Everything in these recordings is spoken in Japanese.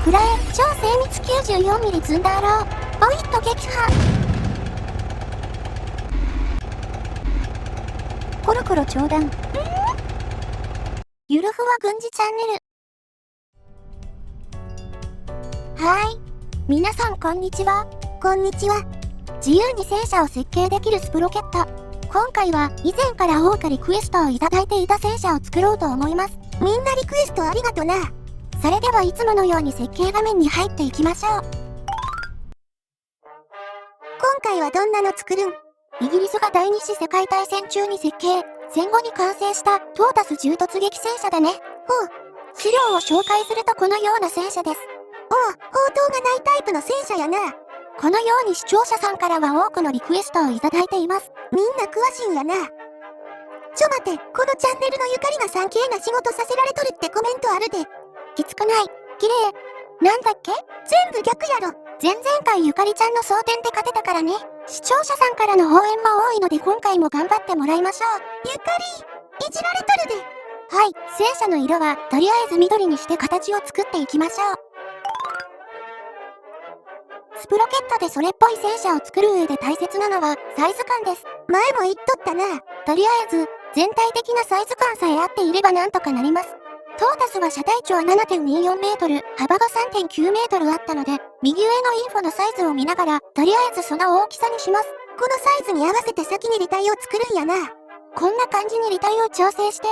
くらえ、超精密 94mm 積んだろう。ポイッと撃破。コロコロ長弾。ゆるふわ軍事チャンネル。皆さんこんにちは。こんにちは。自由に戦車を設計できるスプロケット。今回は以前から多くリクエストをいただいていた戦車を作ろうと思います。みんなリクエストありがとな。それではいつものように設計画面に入っていきましょう。今回はどんなの作るん？イギリスが第二次世界大戦中に設計、戦後に完成したトータス重突撃戦車だね。資料を紹介するとこのような戦車です。砲塔がないタイプの戦車やな。このように視聴者さんからは多くのリクエストをいただいています。みんな詳しいんやな。ちょ待て、このチャンネルのゆかりが3Kな仕事させられとるってコメントあるで。きつくない。綺麗。なんだっけ？全部逆やろ。前々回ゆかりちゃんの争点で勝てたからね。視聴者さんからの応援も多いので今回も頑張ってもらいましょう。ゆかり、いじられとるで。はい、戦車の色はとりあえず緑にして形を作っていきましょう。スプロケットでそれっぽい戦車を作る上で大切なのはサイズ感です。前も言っとったな。とりあえず、全体的なサイズ感さえ合っていればなんとかなります。トータスは車体長 7.24 メートル、幅が 3.9 メートルあったので、右上のインフォのサイズを見ながら、とりあえずその大きさにします。このサイズに合わせて先に履帯を作るんやな。こんな感じに履帯を調整して、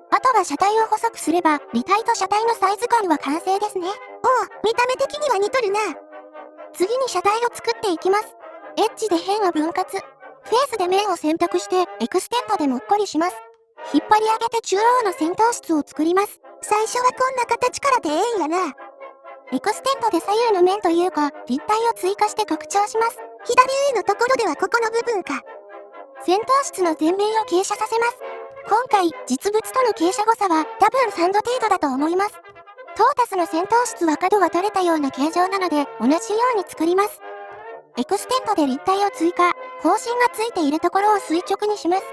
あとは車体を細くすれば、履帯と車体のサイズ感は完成ですね。見た目的には似とるな。次に車体を作っていきます。エッジで辺を分割。フェースで面を選択して、エクステンドでもっこりします。引っ張り上げて中央の先頭室を作ります。最初はこんな形からでええんやな。エクステンドで左右の面というか、立体を追加して拡張します。左上のところではここの部分か。先頭室の前面を傾斜させます。今回、実物との傾斜誤差は多分3度程度だと思います。トータスの先頭室は角が取れたような形状なので、同じように作ります。エクステンドで立体を追加、方針がついているところを垂直にします。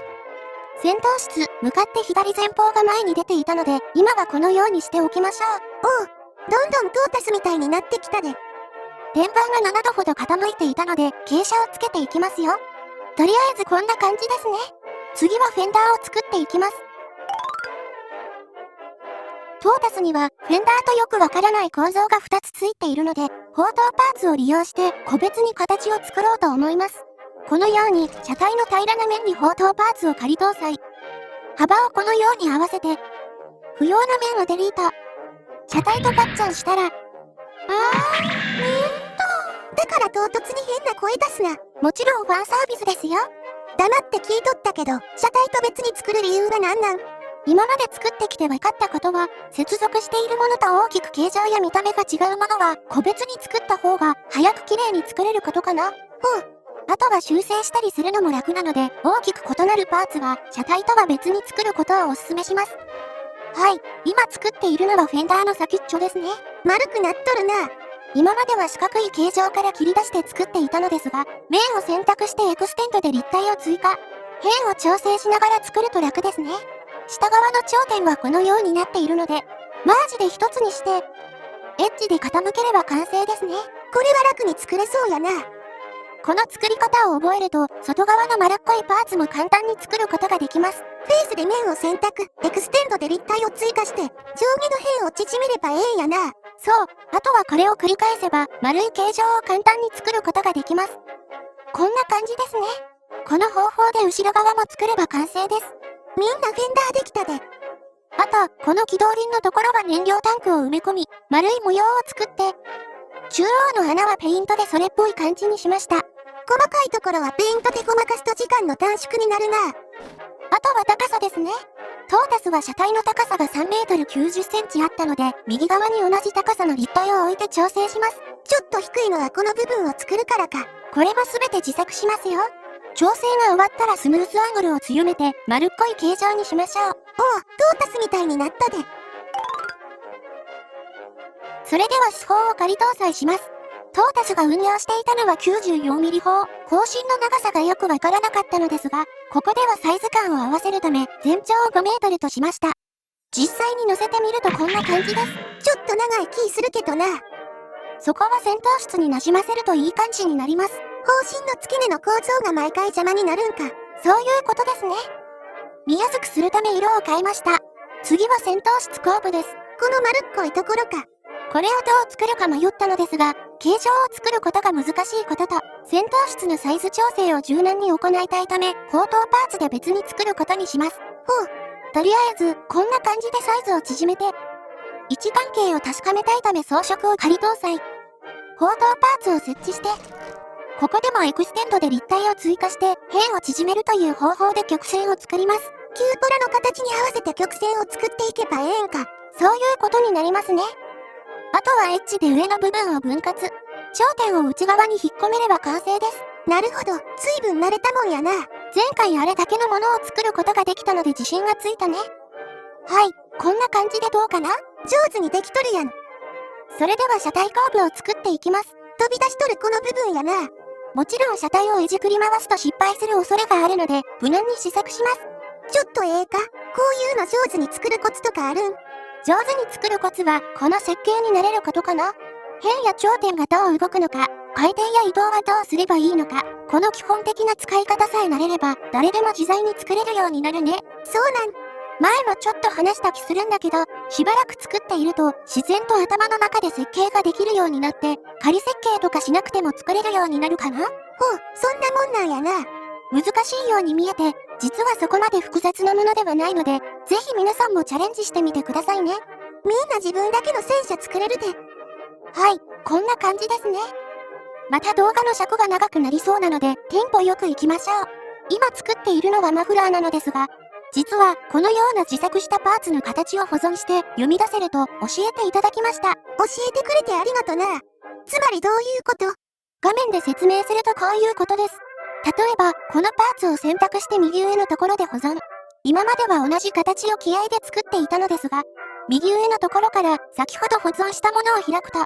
先頭室、向かって左前方が前に出ていたので、今はこのようにしておきましょう。どんどんトータスみたいになってきたで。天板が7度ほど傾いていたので、傾斜をつけていきますよ。とりあえずこんな感じですね。次はフェンダーを作っていきます。トータスには、フェンダーとよくわからない構造が2つついているので、砲塔パーツを利用して個別に形を作ろうと思います。このように、車体の平らな面に砲塔パーツを仮搭載。幅をこのように合わせて、不要な面をデリート。車体とガッチャンしたら、だから唐突に変な声出すな。もちろんファンサービスですよ。黙って聞いとったけど、車体と別に作る理由は何なん？今まで作ってきて分かったことは、接続しているものと大きく形状や見た目が違うものは、個別に作った方が、早く綺麗に作れることかな。あとは修正したりするのも楽なので、大きく異なるパーツは、車体とは別に作ることをお勧めします。はい、今作っているのはフェンダーの先っちょですね。丸くなっとるな。今までは四角い形状から切り出して作っていたのですが、面を選択してエクステンドで立体を追加。辺を調整しながら作ると楽ですね。下側の頂点はこのようになっているので、マージで一つにして、エッジで傾ければ完成ですね。これは楽に作れそうやな。この作り方を覚えると、外側の丸っこいパーツも簡単に作ることができます。フェースで面を選択、エクステンドで立体を追加して、上下の辺を縮めればええんやな。そう、あとはこれを繰り返せば、丸い形状を簡単に作ることができます。こんな感じですね。この方法で後ろ側も作れば完成です。みんなフェンダーできたで。あと、この軌道輪のところは燃料タンクを埋め込み、丸い模様を作って、中央の穴はペイントでそれっぽい感じにしました。細かいところはペイントでごまかすと時間の短縮になるな。あとは高さですね。トータスは車体の高さが3メートル90センチあったので、右側に同じ高さの立体を置いて調整します。ちょっと低いのはこの部分を作るからか。これもすべて自作しますよ。調整が終わったらスムーズアングルを強めて丸っこい形状にしましょう。トータスみたいになったで。それでは手法を仮搭載します。トータスが運用していたのは 94mm 砲。方針の長さがよくわからなかったのですが、ここではサイズ感を合わせるため全長を5メートルとしました。実際に乗せてみるとこんな感じです。ちょっとと長い気するけどな。そこは戦闘室に馴染ませるといい感じになります。方針の付け根の構造が毎回邪魔になるんか。そういうことですね。見やすくするため色を変えました。次は戦闘室後部です。この丸っこいところか。これをどう作るか迷ったのですが、形状を作ることが難しいことと、戦闘室のサイズ調整を柔軟に行いたいため、口頭パーツで別に作ることにします。ほう。とりあえず、こんな感じでサイズを縮めて、位置関係を確かめたいため装飾を仮搭載。口頭パーツを設置して、ここでもエクステンドで立体を追加して辺を縮めるという方法で曲線を作ります。キューポラの形に合わせて曲線を作っていけばええんか。そういうことになりますね。あとはエッジで上の部分を分割。頂点を内側に引っ込めれば完成です。なるほど、随分慣れたもんやな。前回あれだけのものを作ることができたので自信がついたね。はい、こんな感じでどうかな？上手にできとるやん。それでは車体後部を作っていきます。飛び出しとるこの部分やな。もちろん車体をいじくり回すと失敗する恐れがあるので、無難に試作します。ちょっとええか？こういうの上手に作るコツとかあるん？上手に作るコツは、この設計に慣れることかな。辺や頂点がどう動くのか、回転や移動はどうすればいいのか、この基本的な使い方さえ慣れれば、誰でも自在に作れるようになるね。そうなん。前もちょっと話した気するんだけど、しばらく作っていると、自然と頭の中で設計ができるようになって、仮設計とかしなくても作れるようになるかな？ほう、そんなもんなんやな。難しいように見えて、実はそこまで複雑なものではないので、ぜひ皆さんもチャレンジしてみてくださいね。みんな自分だけの戦車作れるで。はい、こんな感じですね。また動画の尺が長くなりそうなので、テンポよく行きましょう。今作っているのはマフラーなのですが、実はこのような自作したパーツの形を保存して読み出せると教えていただきました。教えてくれてありがとな。つまりどういうこと？画面で説明するとこういうことです。例えば、このパーツを選択して右上のところで保存。今までは同じ形を気合で作っていたのですが、右上のところから先ほど保存したものを開くと、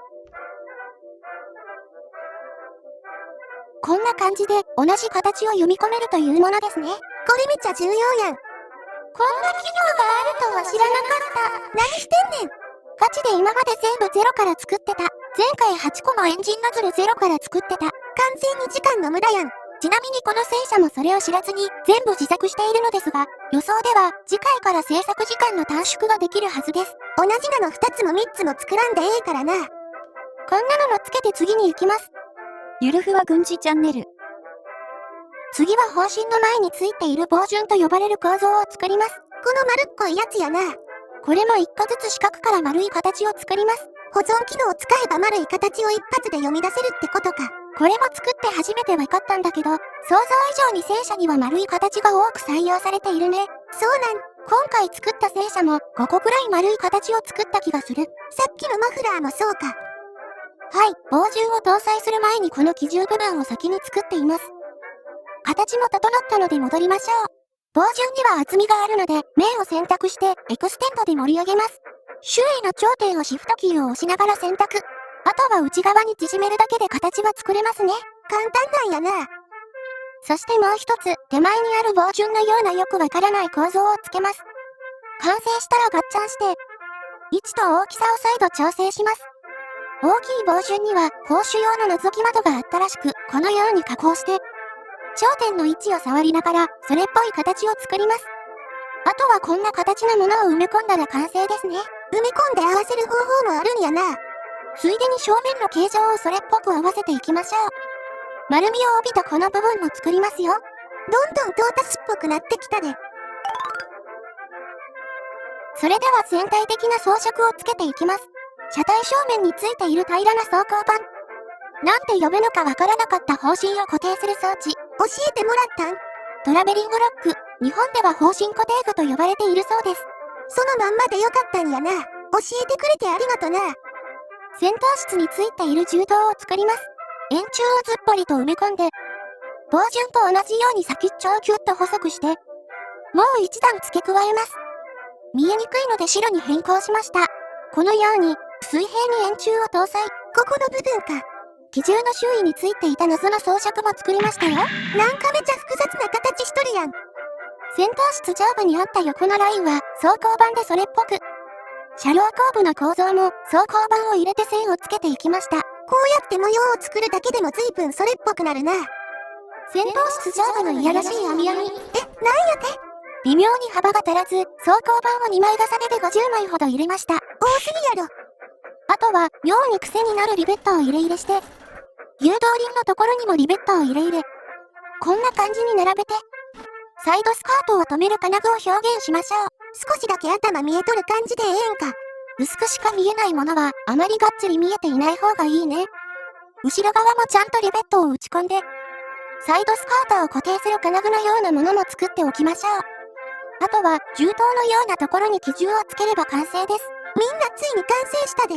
こんな感じで同じ形を読み込めるというものですね。これめっちゃ重要やん。こんな機能があるとは知らなかった。何してんねん。ガチで今まで全部ゼロから作ってた。前回8個もエンジンノズルゼロから作ってた。完全に時間の無駄やん。ちなみにこの戦車もそれを知らずに全部自作しているのですが、予想では次回から制作時間の短縮ができるはずです。同じなの2つも3つも作らんでええからな。こんなのもつけて次に行きます。ゆるふわ軍事チャンネル。次は方針の前についている棒順と呼ばれる構造を作ります。この丸っこいやつやな。これも1個ずつ四角から丸い形を作ります。保存機能を使えば丸い形を一発で読み出せるってことか。これも作って初めて分かったんだけど、想像以上に戦車には丸い形が多く採用されているね。そうなん。今回作った戦車も5個くらい丸い形を作った気がする。さっきのマフラーもそうか。はい、棒順を搭載する前にこの基準部分を先に作っています。形も整ったので戻りましょう。棒順には厚みがあるので、面を選択してエクステンドで盛り上げます。周囲の頂点をシフトキーを押しながら選択。あとは内側に縮めるだけで形は作れますね。簡単なんやな。そしてもう一つ、手前にある棒順のようなよくわからない構造をつけます。完成したらガッチャンして、位置と大きさを再度調整します。大きい棒順には砲手用の覗き窓があったらしく、このように加工して、頂点の位置を触りながら、それっぽい形を作ります。あとはこんな形のものを埋め込んだら完成ですね。埋め込んで合わせる方法もあるんやな。ついでに正面の形状をそれっぽく合わせていきましょう。丸みを帯びたこの部分も作りますよ。どんどんトータスっぽくなってきたで。それでは全体的な装飾をつけていきます。車体正面についている平らな装甲板。なんて呼ぶのかわからなかった方針を固定する装置。教えてもらったん？トラベリングロック。日本では方針固定具と呼ばれているそうです。そのまんまでよかったんやな。教えてくれてありがとな。戦闘室についている銃刀を作ります。円柱をずっぽりと埋め込んで、棒順と同じように先っちょをキュッと細くして、もう一段付け加えます。見えにくいので白に変更しました。このように、水平に円柱を搭載。ここの部分か。機銃の周囲についていた謎の装飾も作りましたよ。なんかめちゃ複雑な形しとるやん。戦闘室上部にあった横のラインは装甲板でそれっぽく。車両後部の構造も装甲板を入れて線をつけていきました。こうやって模様を作るだけでも随分それっぽくなるな。戦闘室上部のいやらしい網網。なんやて？微妙に幅が足らず、装甲板を2枚重ねで50枚ほど入れました。多すぎやろ。あとは、妙に癖になるリベットを入れ入れして、誘導輪のところにもリベットを入れ入れ、こんな感じに並べて、サイドスカートを止める金具を表現しましょう。少しだけ頭見えとる感じでええんか。薄くしか見えないものは、あまりがっつり見えていない方がいいね。後ろ側もちゃんとリベットを打ち込んで、サイドスカートを固定する金具のようなものも作っておきましょう。あとは、銃刀のようなところに機銃をつければ完成です。みんなついに完成したで。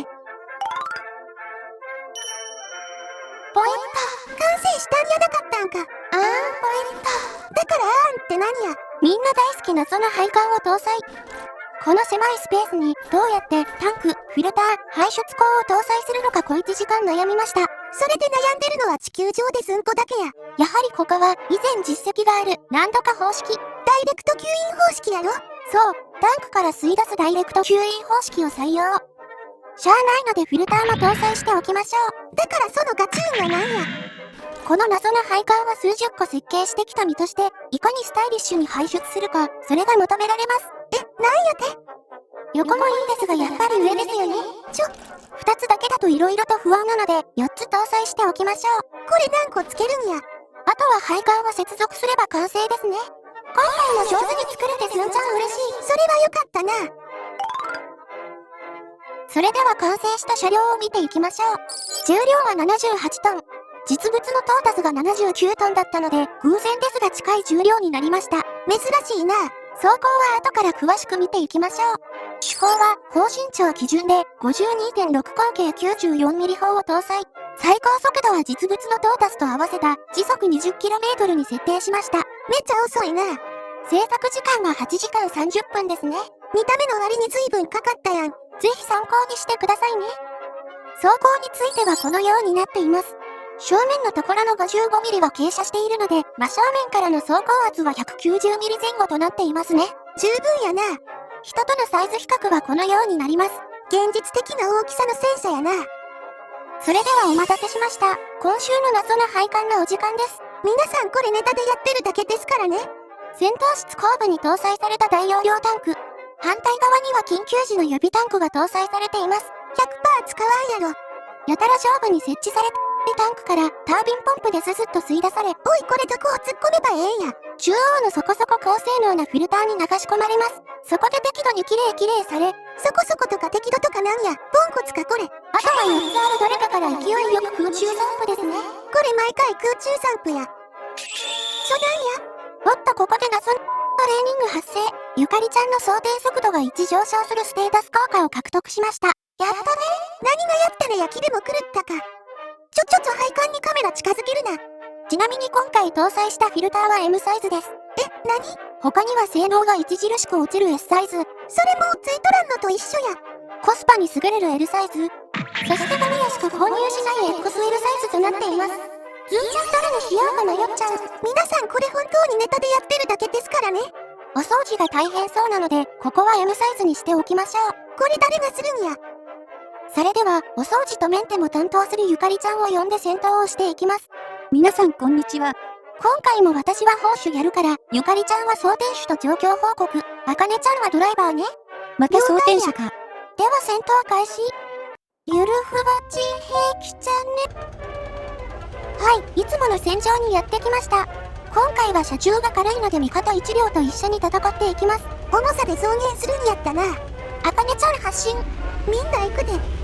ポイント。完成したんじゃなかったんか。ポイント。だからって何や。みんな大好きなその配管を搭載。この狭いスペースにどうやってタンク、フィルター、排出口を搭載するのか小1時間悩みました。それで悩んでるのは地球上でずんこだけや。やはりここは以前実績がある何度か方式。ダイレクト吸引方式やろ。そう、タンクから吸い出すダイレクト吸引方式を採用。しゃあないのでフィルターも搭載しておきましょう。だからそのガチューンは何や。この謎の配管は数十個設計してきた身として、いかにスタイリッシュに排出するか、それが求められます。なんやて？横もいいですがやっぱり上ですよね。2つだけだと色々と不安なので、4つ搭載しておきましょう。これ何個つけるんや。あとは配管を接続すれば完成ですね。今回も上手に作れてすんちゃん嬉しい。それはよかったな。それでは完成した車両を見ていきましょう。重量は78トン。実物のトータスが79トンだったので、偶然ですが近い重量になりました。珍しいな。走行は後から詳しく見ていきましょう。主砲は、高身長基準で 52.6 口径 94mm 砲を搭載。最高速度は実物のトータスと合わせた時速 20km に設定しました。めっちゃ遅いな。制作時間は8時間30分ですね。見た目の割に随分かかったやん。ぜひ参考にしてくださいね。走行についてはこのようになっています。正面のところの 55mm は傾斜しているので、真正面からの走行圧は 190mm 前後となっていますね。十分やな。人とのサイズ比較はこのようになります。現実的な大きさの戦車やな。それではお待たせしました。今週の謎の配管のお時間です。皆さんこれネタでやってるだけですからね。戦闘室後部に搭載された大容量タンク。反対側には緊急時の予備タンクが搭載されています。100% 使わんやろ。やたら上部に設置されたタンクからタービンポンプでススッと吸い出され、おいこれどこを突っ込めばええんや。中央のそこそこ高性能なフィルターに流し込まれます。そこで適度にきれいされ、そこそことか適度とかなんや。ポンコツかこれ。あとは4つあるどれかから勢いよく空中散布ですね。これ毎回空中散布や。なんや。おっとここで謎のトレーニング発生。ゆかりちゃんの装填速度が1上昇するステータス効果を獲得しました。やったね。何がやったら焼きでも狂ったか。配管にカメラ近づけるな。ちなみに今回搭載したフィルターは M サイズです。何？他には性能が著しく落ちる S サイズ。それもついとらんのと一緒や。コスパに優れる L サイズ。そしてガミヤしか購入しない XL サイズとなっています。ずんちゃんどれにしようか迷っちゃう。皆さんこれ本当にネタでやってるだけですからね。お掃除が大変そうなので、ここは M サイズにしておきましょう。これ誰がするんや。それでは、お掃除とメンテも担当するゆかりちゃんを呼んで戦闘をしていきます。皆さんこんにちは。今回も私は砲手やるから、ゆかりちゃんは装填手と状況報告。あかねちゃんはドライバーね。また装填者か。では戦闘開始。ゆるふわち兵器チャンネル。はい、いつもの戦場にやってきました。今回は車重が軽いので味方1両と一緒に戦っていきます。重さで増減するんやったな。あかねちゃん発進。みんな行くで。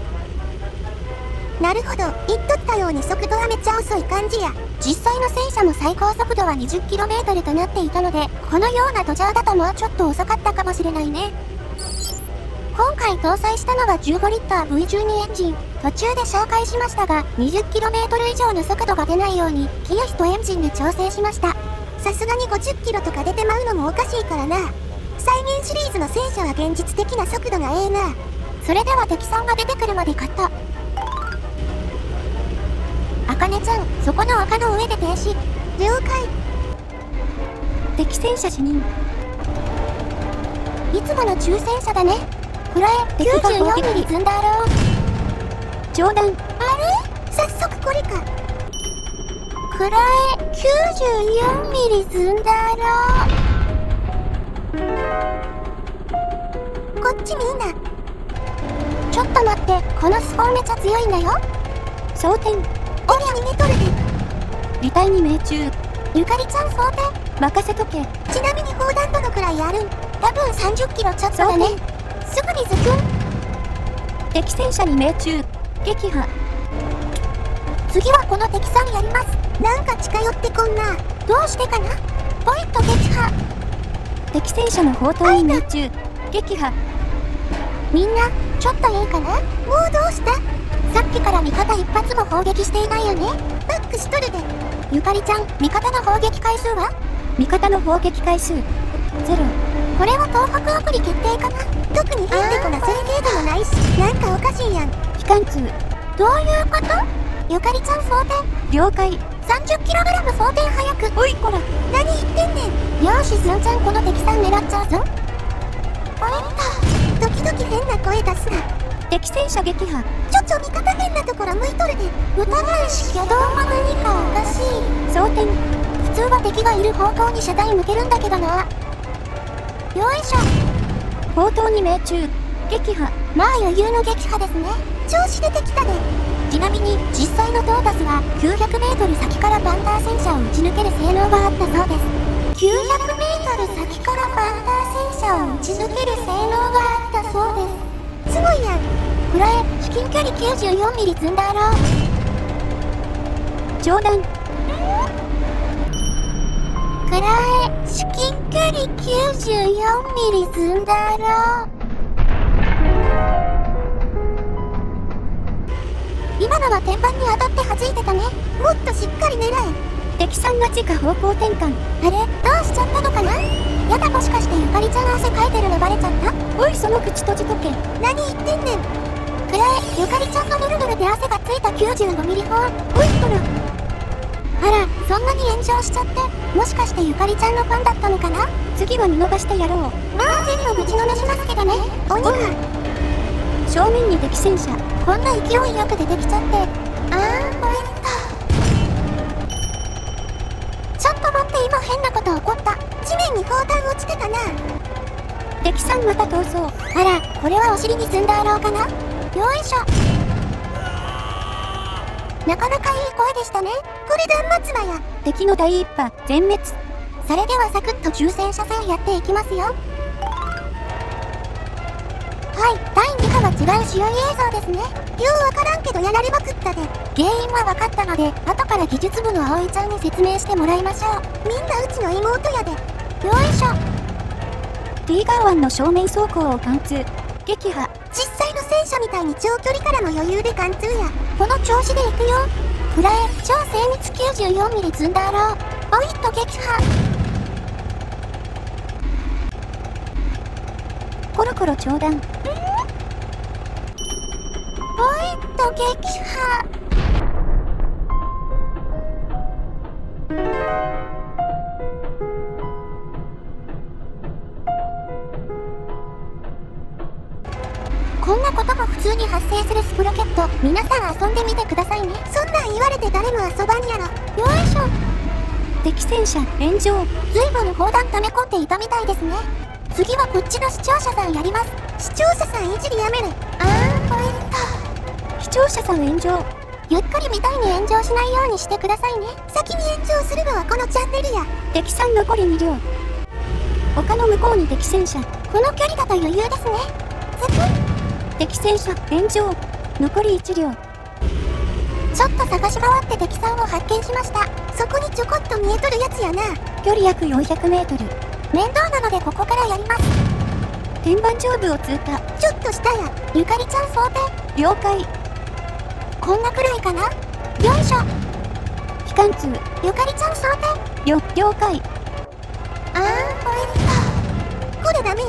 なるほど、言っとったように速度はめっちゃ遅い感じや。実際の戦車も最高速度は 20km となっていたので、このようなドジャーだともうちょっと遅かったかもしれないね。今回搭載したのは15リッター V12 エンジン。途中で紹介しましたが、20km 以上の速度が出ないように、ギア比とエンジンで調整しました。さすがに50キロとか出てまうのもおかしいからな。再現シリーズの戦車は現実的な速度がええな。それでは敵さんが出てくるまでカット。あかねちゃん、そこの丘の上で停止。了解。敵戦車死人。いつもの中戦車だね。フラエ94ミリ積んだろ。上段。あれ早速これか。フラエ94ミリ積んだろ。こっちみんな。ちょっと待って、このスポンめちゃ強いんだよ。装填。おりゃ逃げとるで。履帯に命中。ゆかりちゃん装填。任せとけ。ちなみに砲弾どのくらいあるん？多分30キロちょっとだね。すぐにズキュン。敵戦車に命中。撃破。次はこの敵さんやります。なんか近寄ってこんな。どうしてかな？ポイント撃破。敵戦車の砲塔に命中。撃破。みんな、ちょっといいかな？もうどうした？さっきから味方一発も砲撃していないよね。バックしとるで。ゆかりちゃん、味方の砲撃回数は？味方の砲撃回数0。これは東北送り決定かな。特に変でこな先生でもないし、なんかおかしいやん。機関通。どういうこと？ゆかりちゃん装填。了解。30kg装填早く。おいこら。何言ってんねん。よーし、ずんちゃんこの敵さん狙っちゃうぞ。ポイント。時々変な声出すな。敵戦車撃破。味方変なところ向いとるで。疑うし挙動も何かおかしい。装填。普通は敵がいる方向に車体向けるんだけどな。よいしょ。砲塔に命中。撃破。まあ余裕の撃破ですね。調子出てきたで。ちなみに実際のトータスは 900m 先からパンター戦車を撃ち抜ける性能があったそうです。900m 先からパンター戦車を撃ち抜ける性能があったそうです。すごいやん。フラエ至近距離94ミリ積んだろ。上段。フラエ至近距離94ミリ積んだろ。今のは天板に当たって弾いてたね。もっとしっかり狙え。敵さんが地下方向転換。あれどうしちゃったのかな。やだ、もしかしてゆかりちゃん汗かいてるのバレちゃった？おいその口閉じとけ。何言ってんねん。くらえ、ゆかりちゃんのヌルヌルで汗がついた95ミリ砲。おいこら。あら、そんなに炎上しちゃって、もしかしてゆかりちゃんのファンだったのかな。次は見逃してやろう。まあ全部ぶちのめしますけどね。鬼が正面に敵戦車。こんな勢いよく出てきちゃって。ポイント。ちょっと待って、今変なこと起こった。地面に砲弾落ちてたな。敵さんまた逃走。あら、これはお尻に積んだろうかな。よいしょ。なかなかいい声でしたね。これ断末魔や。敵の第一波全滅。それではサクッと抽選車線やっていきますよ。はい、第2波は違う試合映像ですね。ようわからんけどやられまくったで。原因は分かったので、後から技術部の葵ちゃんに説明してもらいましょう。みんなうちの妹やで。よいしょ。ティーガー湾の正面走行を貫通。撃破。実際の戦車みたいに長距離からも余裕で貫通や。この調子で行くよ。フラエ超精密94ミリ積んだろう。ポイント撃破。コロコロ長弾。ポイント撃破。こんなことも普通に発生するスプロケット、皆さん遊んでみてくださいね。そんなん言われて誰も遊ばんやろ。よいしょ。敵戦車炎上。随分砲弾溜め込んでいたみたいですね。次はこっちの視聴者さんやります。視聴者さんいじりやめる。ポイント。視聴者さん炎上。ゆっくりみたいに炎上しないようにしてくださいね。先に炎上するのはこのチャンネルや。敵さん残り2両。丘の向こうに敵戦車。この距離だと余裕ですね。ズクッ。敵戦車炎上。残り1両。ちょっと探し回って敵さんを発見しました。そこにちょこっと見えとるやつやな。距離約400メートル。面倒なのでここからやります。天板上部を通過。ちょっと下や。ゆかりちゃん装填。了解。こんなくらいかな。よいしょ。機関通。ゆかりちゃん装填。了解。ポイント。これダメや。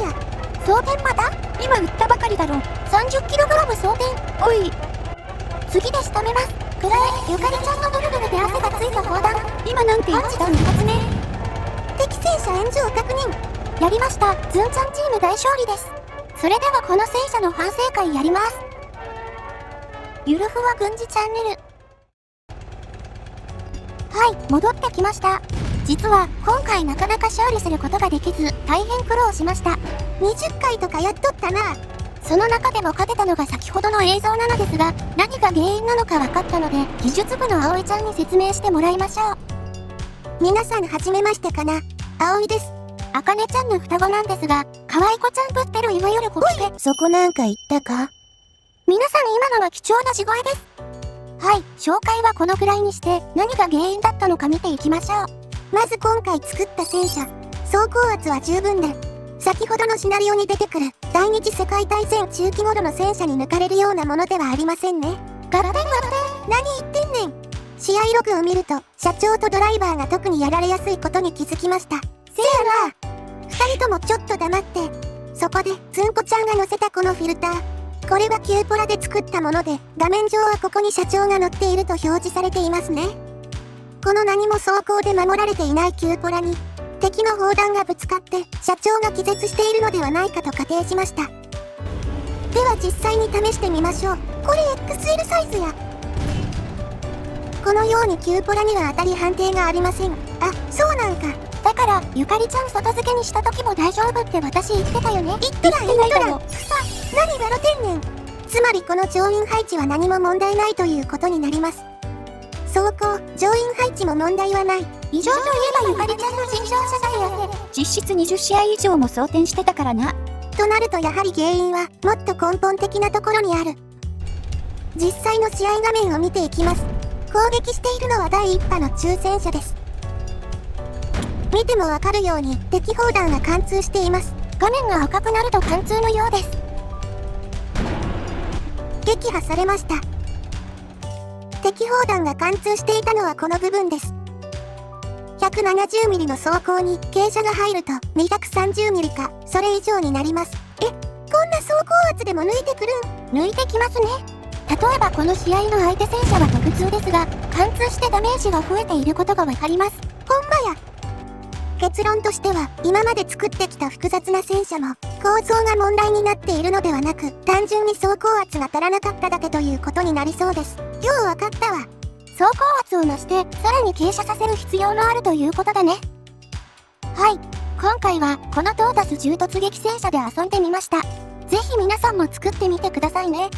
装填まだ？今撃ったばかりだろ。30kg 装填。おい。次で仕留めます。くらえ、ゆかりちゃんのドルドルで汗がついた砲弾。今なんて言ってたの？2発目。敵戦車炎上確認。やりました。ズンちゃんチーム大勝利です。それではこの戦車の反省会やります。ゆるふわ軍事チャンネル。はい、戻ってきました。実は今回なかなか勝利することができず大変苦労しました。20回とかやっとったな。その中でも勝てたのが先ほどの映像なのですが、何が原因なのか分かったので技術部の葵ちゃんに説明してもらいましょう。皆さんはじめましてかな。葵です。あかねちゃんの双子なんですが、可愛い子ちゃんぶってるいわゆるコピペ。そこなんか言ったか？皆さん今のが貴重な地声です。はい、紹介はこのくらいにして何が原因だったのか見ていきましょう。まず今回作った戦車、装甲圧は十分で、先ほどのシナリオに出てくる第二次世界大戦中期頃の戦車に抜かれるようなものではありませんね。ガッテンガッテン、何言ってんねん。試合ログを見ると、社長とドライバーが特にやられやすいことに気づきました。せやな。二人ともちょっと黙って。そこで、つんこちゃんが乗せたこのフィルター。これはキューポラで作ったもので、画面上はここに社長が乗っていると表示されていますね。この何も装甲で守られていないキューポラに、敵の砲弾がぶつかって、社長が気絶しているのではないかと仮定しました。では実際に試してみましょう。これ XL サイズや。このようにキューポラには当たり判定がありません。あ、そうなんか。だから、ゆかりちゃん外付けにした時も大丈夫って私言ってたよね。言ってない言ってない。くさ、何笑てんねん。つまりこの乗員配置は何も問題ないということになります。走行、乗員配置も問題はない。異常といえばゆかりちゃんの尋常謝罪やね。実質20試合以上も装填してたからな。となるとやはり原因はもっと根本的なところにある。実際の試合画面を見ていきます。攻撃しているのは第1波の中戦車です。見てもわかるように敵砲弾が貫通しています。画面が赤くなると貫通のようです。撃破されました。敵砲弾が貫通していたのはこの部分です。170mm の装甲に傾斜が入ると 230mm かそれ以上になります。こんな装甲圧でも抜いてくるん？抜いてきますね。例えばこの試合の相手戦車は特通ですが、貫通してダメージが増えていることがわかります。ほんまや。結論としては、今まで作ってきた複雑な戦車も、構造が問題になっているのではなく、単純に装甲圧が足らなかっただけということになりそうです。ようわかったわ。装甲圧を増して、さらに傾斜させる必要のあるということだね。はい。今回は、このトータス重突撃戦車で遊んでみました。ぜひ皆さんも作ってみてくださいね。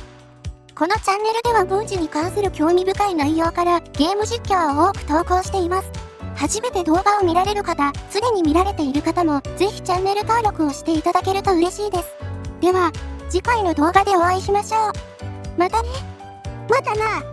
このチャンネルでは軍事に関する興味深い内容からゲーム実況を多く投稿しています。初めて動画を見られる方、すでに見られている方も、ぜひチャンネル登録をしていただけると嬉しいです。では、次回の動画でお会いしましょう。またね。またな。